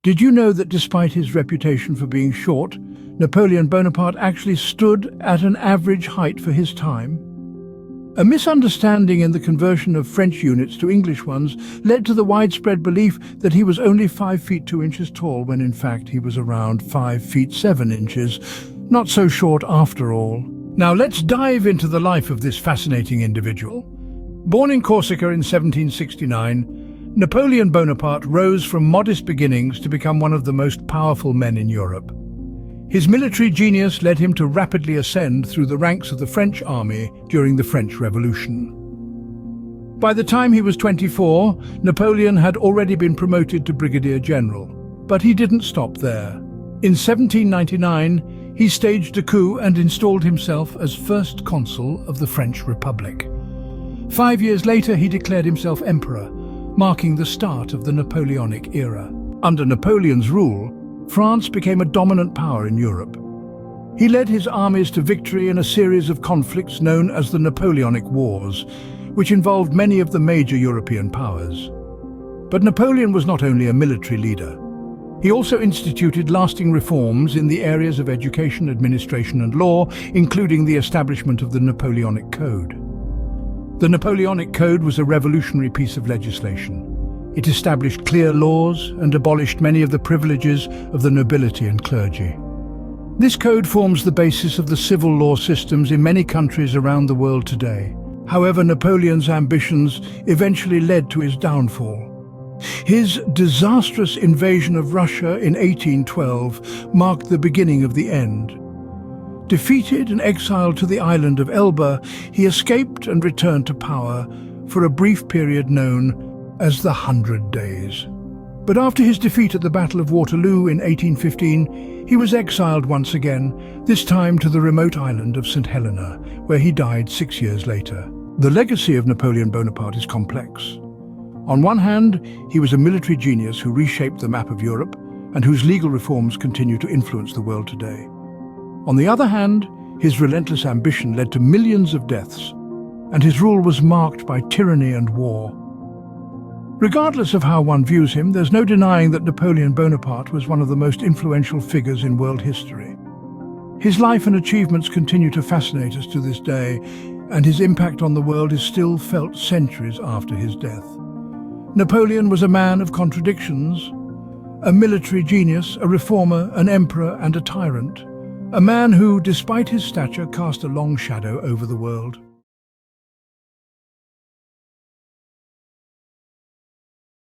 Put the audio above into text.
Did you know that despite his reputation for being short, Napoleon Bonaparte actually stood at an average height for his time? A misunderstanding in the conversion of French units to English ones led to the widespread belief that he was only 5 feet 2 inches tall, when in fact he was around 5 feet 7 inches. Not so short after all. Now let's dive into the life of this fascinating individual. Born in Corsica in 1769, Napoleon Bonaparte rose from modest beginnings to become one of the most powerful men in Europe. His military genius led him to rapidly ascend through the ranks of the French army during the French Revolution. By the time he was 24, Napoleon had already been promoted to brigadier general, but he didn't stop there. In 1799, he staged a coup and installed himself as first consul of the French Republic. 5 years later, he declared himself emperor, marking the start of the Napoleonic era. Under Napoleon's rule, France became a dominant power in Europe. He led his armies to victory in a series of conflicts known as the Napoleonic Wars, which involved many of the major European powers. But Napoleon was not only a military leader. He also instituted lasting reforms in the areas of education, administration and law, including the establishment of the Napoleonic Code. The Napoleonic Code was a revolutionary piece of legislation. It established clear laws and abolished many of the privileges of the nobility and clergy. This code forms the basis of the civil law systems in many countries around the world today. However, Napoleon's ambitions eventually led to his downfall. His disastrous invasion of Russia in 1812 marked the beginning of the end. Defeated and exiled to the island of Elba, he escaped and returned to power for a brief period known as the 100 Days. But after his defeat at the Battle of Waterloo in 1815, he was exiled once again, this time to the remote island of St. Helena, where he died 6 years later. The legacy of Napoleon Bonaparte is complex. On one hand, he was a military genius who reshaped the map of Europe and whose legal reforms continue to influence the world today. On the other hand, his relentless ambition led to millions of deaths, and his rule was marked by tyranny and war. Regardless of how one views him, there's no denying that Napoleon Bonaparte was one of the most influential figures in world history. His life and achievements continue to fascinate us to this day, and his impact on the world is still felt centuries after his death. Napoleon was a man of contradictions, a military genius, a reformer, an emperor, and a tyrant. A man who, despite his stature, cast a long shadow over the world.